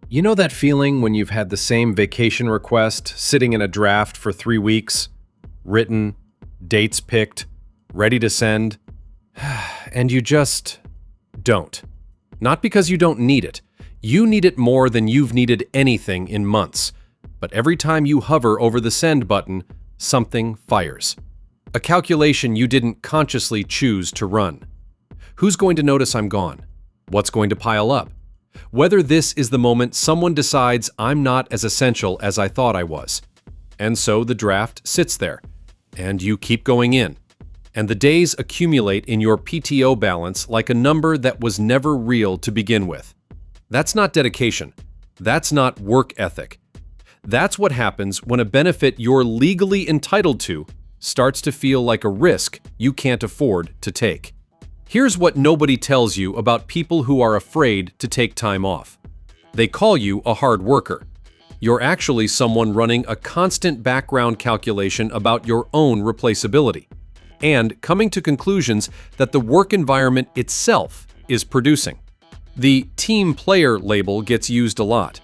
You know that feeling when you've had the same vacation request sitting in a draft for 3 weeks, written, dates picked, ready to send, and you just don't? Not because you don't need it. You need it more than you've needed anything in months. But every time you hover over the send button, something fires. A calculation you didn't consciously choose to run. Who's going to notice I'm gone? What's going to pile up? Whether this is the moment someone decides I'm not as essential as I thought I was. And so the draft sits there, and you keep going in. And the days accumulate in your PTO balance like a number that was never real to begin with. That's not dedication. That's not work ethic. That's what happens when a benefit you're legally entitled to starts to feel like a risk you can't afford to take. Here's what nobody tells you about people who are afraid to take time off. They call you a hard worker. You're actually someone running a constant background calculation about your own replaceability, and coming to conclusions that the work environment itself is producing. The team player label gets used a lot.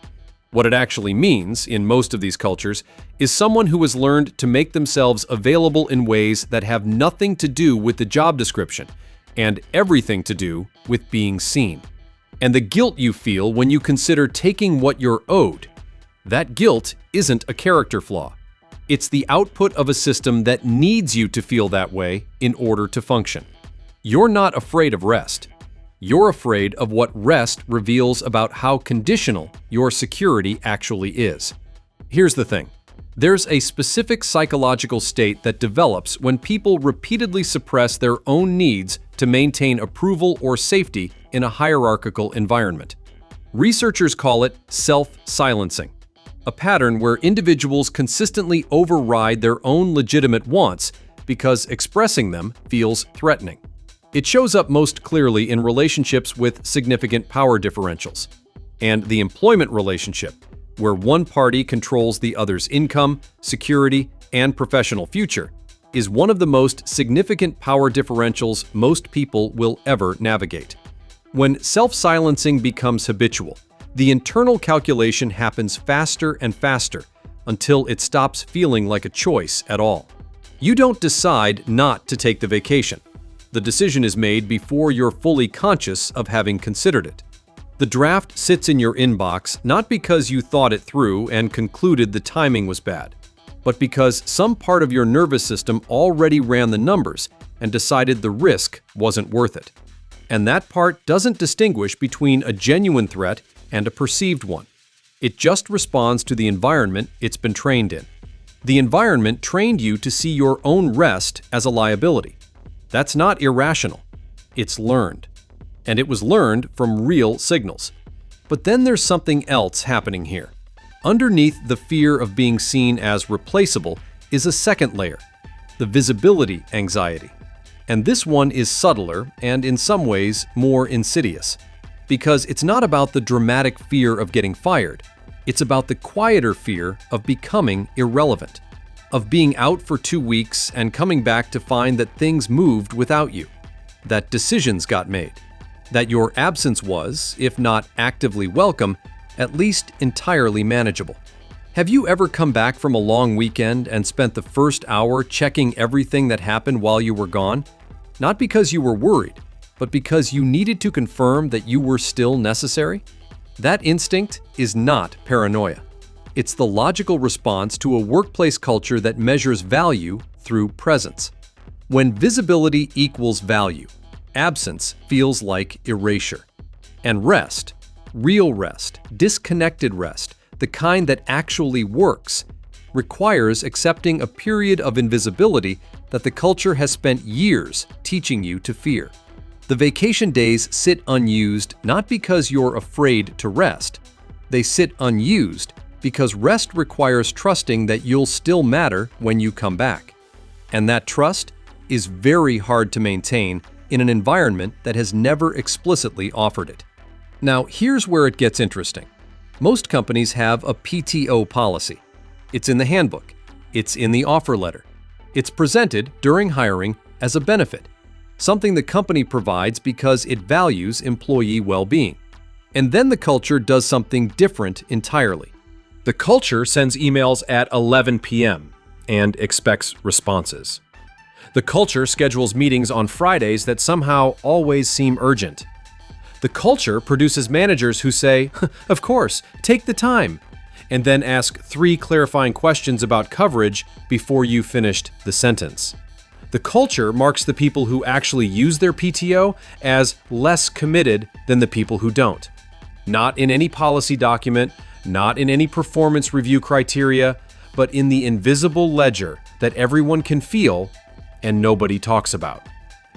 What it actually means, in most of these cultures, is someone who has learned to make themselves available in ways that have nothing to do with the job description, and everything to do with being seen. And the guilt you feel when you consider taking what you're owed, that guilt isn't a character flaw. It's the output of a system that needs you to feel that way in order to function. You're not afraid of rest. You're afraid of what rest reveals about how conditional your security actually is. Here's the thing. There's a specific psychological state that develops when people repeatedly suppress their own needs to maintain approval or safety in a hierarchical environment. Researchers call it self-silencing, a pattern where individuals consistently override their own legitimate wants because expressing them feels threatening. It shows up most clearly in relationships with significant power differentials, and the employment relationship, where one party controls the other's income, security, and professional future, is one of the most significant power differentials most people will ever navigate. When self-silencing becomes habitual, the internal calculation happens faster and faster until it stops feeling like a choice at all. You don't decide not to take the vacation. The decision is made before you're fully conscious of having considered it. The draft sits in your inbox not because you thought it through and concluded the timing was bad, but because some part of your nervous system already ran the numbers and decided the risk wasn't worth it. And that part doesn't distinguish between a genuine threat and a perceived one. It just responds to the environment it's been trained in. The environment trained you to see your own rest as a liability. That's not irrational. It's learned. And it was learned from real signals. But then there's something else happening here. Underneath the fear of being seen as replaceable is a second layer, the visibility anxiety. And this one is subtler and in some ways more insidious, because it's not about the dramatic fear of getting fired. It's about the quieter fear of becoming irrelevant, of being out for 2 weeks and coming back to find that things moved without you, that decisions got made, that your absence was, if not actively welcome, at least entirely manageable. Have you ever come back from a long weekend and spent the first hour checking everything that happened while you were gone? Not because you were worried, but because you needed to confirm that you were still necessary? That instinct is not paranoia. It's the logical response to a workplace culture that measures value through presence. When visibility equals value, absence feels like erasure. And rest, real rest, disconnected rest, the kind that actually works, requires accepting a period of invisibility that the culture has spent years teaching you to fear. The vacation days sit unused not because you're afraid to rest. They sit unused because rest requires trusting that you'll still matter when you come back. And that trust is very hard to maintain in an environment that has never explicitly offered it. Now, here's where it gets interesting. Most companies have a PTO policy. It's in the handbook. It's in the offer letter. It's presented during hiring as a benefit, something the company provides because it values employee well-being. And then the culture does something different entirely. The culture sends emails at 11 p.m. and expects responses. The culture schedules meetings on Fridays that somehow always seem urgent. The culture produces managers who say, "Of course, take the time," and then ask 3 clarifying questions about coverage before you finished the sentence. The culture marks the people who actually use their PTO as less committed than the people who don't. Not in any policy document, not in any performance review criteria, but in the invisible ledger that everyone can feel and nobody talks about.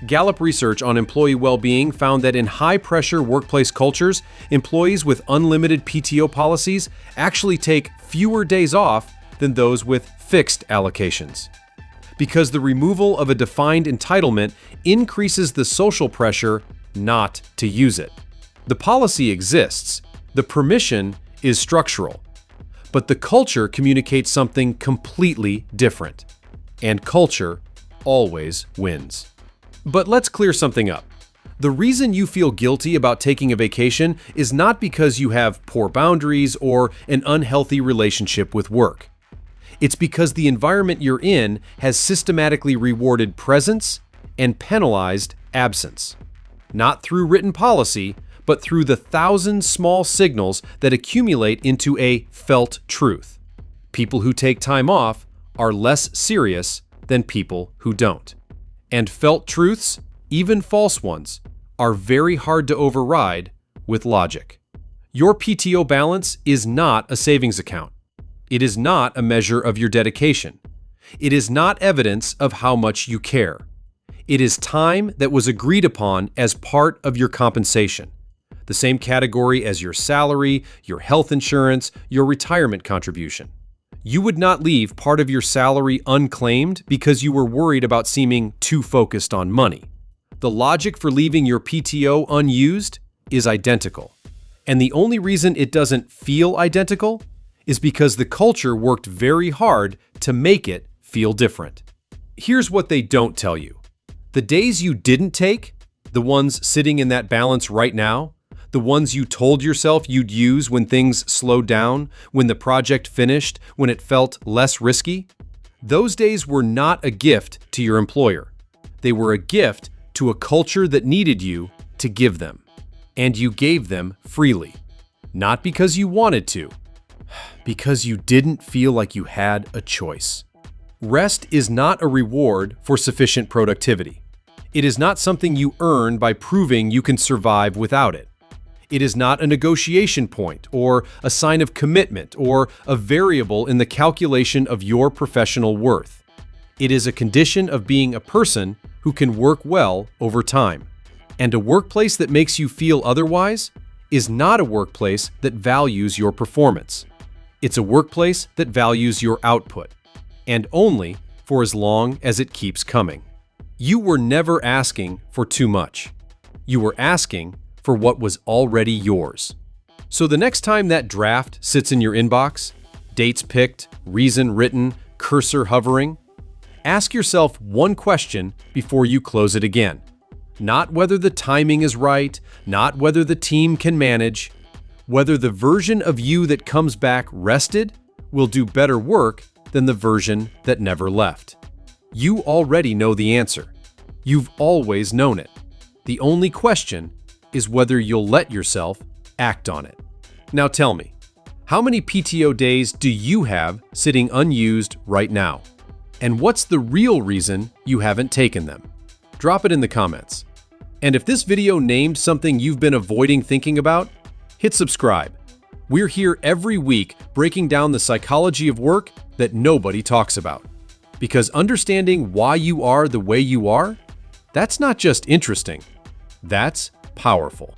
Gallup research on employee well-being found that in high-pressure workplace cultures, employees with unlimited PTO policies actually take fewer days off than those with fixed allocations. Because the removal of a defined entitlement increases the social pressure not to use it. The policy exists, the permission is structural, but the culture communicates something completely different, and culture always wins. But let's clear something up. The reason you feel guilty about taking a vacation is not because you have poor boundaries or an unhealthy relationship with work. It's because the environment you're in has systematically rewarded presence and penalized absence. Not through written policy, but through the 1,000 small signals that accumulate into a felt truth. People who take time off are less serious than people who don't. And felt truths, even false ones, are very hard to override with logic. Your PTO balance is not a savings account. It is not a measure of your dedication. It is not evidence of how much you care. It is time that was agreed upon as part of your compensation, the same category as your salary, your health insurance, your retirement contribution. You would not leave part of your salary unclaimed because you were worried about seeming too focused on money. The logic for leaving your PTO unused is identical. And the only reason it doesn't feel identical is because the culture worked very hard to make it feel different. Here's what they don't tell you. The days you didn't take, the ones sitting in that balance right now, the ones you told yourself you'd use when things slowed down, when the project finished, when it felt less risky, those days were not a gift to your employer. They were a gift to a culture that needed you to give them. And you gave them freely. Not because you wanted to, because you didn't feel like you had a choice. Rest is not a reward for sufficient productivity. It is not something you earn by proving you can survive without it. It is not a negotiation point or a sign of commitment or a variable in the calculation of your professional worth. It is a condition of being a person who can work well over time. And a workplace that makes you feel otherwise is not a workplace that values your performance. It's a workplace that values your output, and only for as long as it keeps coming. You were never asking for too much. You were asking for what was already yours. So the next time that draft sits in your inbox, dates picked, reason written, cursor hovering, ask yourself one question before you close it again. Not whether the timing is right, not whether the team can manage, whether the version of you that comes back rested will do better work than the version that never left. You already know the answer. You've always known it. The only question is whether you'll let yourself act on it. Now tell me, how many PTO days do you have sitting unused right now? And what's the real reason you haven't taken them? Drop it in the comments. And if this video named something you've been avoiding thinking about, hit subscribe. We're here every week breaking down the psychology of work that nobody talks about. Because understanding why you are the way you are, that's not just interesting, that's powerful.